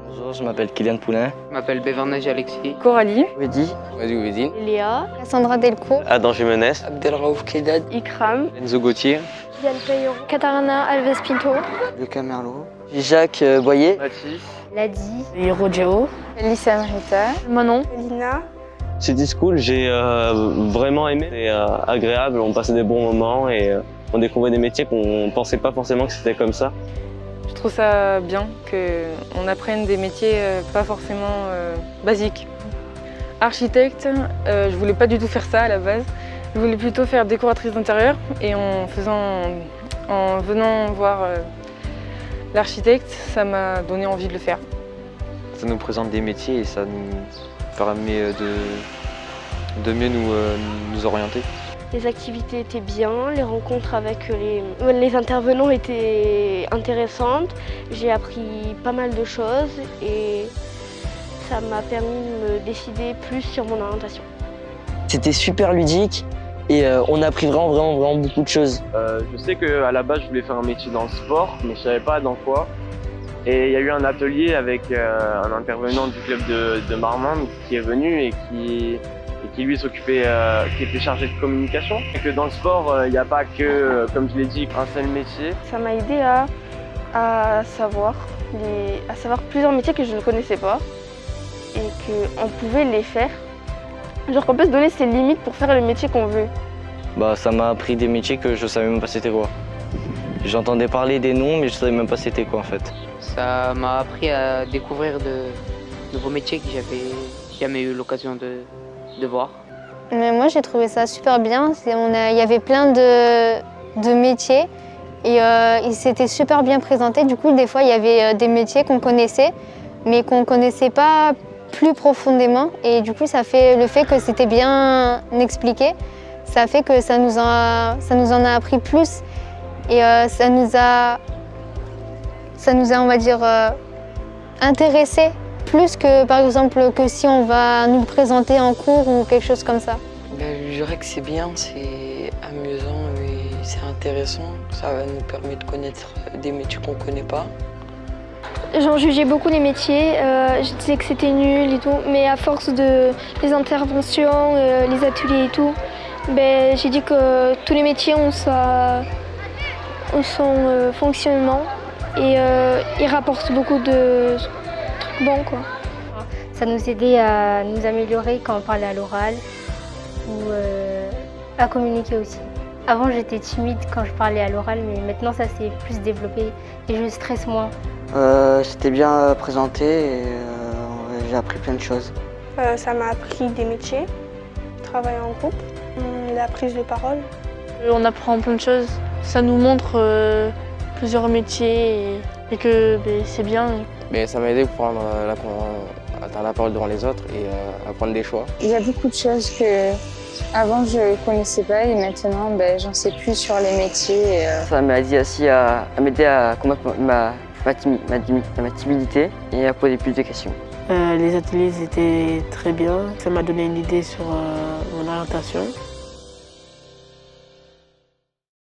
Bonjour, je m'appelle Kylian Poulin. Je m'appelle Bévarnage Alexis. Coralie. Wedi. Wedine. Léa. Cassandra Delcourt. Adam Jimenez. Abdelraouf Kedad. Ikram. Enzo Gauthier. Kylian Payon. Katarina Alves Pinto. Lucas Merlot. Jacques Boyer. Mathis. Ladi. Hirodjao. Lisa Marita. Manon. Lina. City School, j'ai vraiment aimé. C'était agréable, on passait des bons moments et on découvrait des métiers qu'on pensait pas forcément que c'était comme ça. Je trouve ça bien qu'on apprenne des métiers pas forcément basiques. Architecte, je voulais pas du tout faire ça à la base. Je voulais plutôt faire décoratrice d'intérieur et en venant voir l'architecte, ça m'a donné envie de le faire. Ça nous présente des métiers et ça nous permet de mieux nous orienter. Les activités étaient bien, les rencontres avec les intervenants étaient intéressantes. J'ai appris pas mal de choses et ça m'a permis de me décider plus sur mon orientation. C'était super ludique et on a appris vraiment beaucoup de choses. Je sais qu'à la base, je voulais faire un métier dans le sport, mais je savais pas dans quoi. Et il y a eu un atelier avec un intervenant du club de Marmande qui est venu et qui lui s'occupait, qui était chargé de communication. Et que dans le sport, il n'y a pas que, comme je l'ai dit, un seul métier. Ça m'a aidé à savoir plusieurs métiers que je ne connaissais pas et qu'on pouvait les faire. Genre qu'on peut se donner ses limites pour faire le métier qu'on veut. Ça m'a appris des métiers que je savais même pas c'était quoi. J'entendais parler des noms, mais je savais même pas c'était quoi en fait. Ça m'a appris à découvrir de nouveaux métiers que j'avais jamais eu l'occasion de voir. Mais moi j'ai trouvé ça super bien. Il y avait plein de métiers et ils s'étaient super bien présentés. Du coup, des fois, il y avait des métiers qu'on connaissait, mais qu'on ne connaissait pas plus profondément. Et du coup, ça fait le fait que c'était bien expliqué, ça fait que ça nous en a appris plus. Et ça nous a, on va dire, intéressés plus que, par exemple, que si on va nous le présenter en cours ou quelque chose comme ça. Je dirais que c'est bien, c'est amusant et c'est intéressant. Ça nous permet de connaître des métiers qu'on ne connaît pas. J'en jugeais beaucoup les métiers, je disais que c'était nul et tout, mais à force de les interventions, les ateliers et tout, j'ai dit que tous les métiers ont son fonctionnement et ils rapportent beaucoup de trucs bons, quoi. Ça nous aidait à nous améliorer quand on parlait à l'oral ou à communiquer aussi. Avant j'étais timide quand je parlais à l'oral, mais maintenant ça s'est plus développé et je stresse moins. C'était bien présenté et j'ai appris plein de choses. Ça m'a appris des métiers, travailler en groupe, la prise de parole. On apprend plein de choses. Ça nous montre plusieurs métiers et que c'est bien. Mais ça m'a aidé pour prendre la parole devant les autres et à prendre des choix. Il y a beaucoup de choses que avant je ne connaissais pas et maintenant j'en sais plus sur les métiers. Ça m'a aidé aussi à m'aider à combattre ma timidité et à poser plus de questions. Les ateliers étaient très bien. Ça m'a donné une idée sur mon orientation.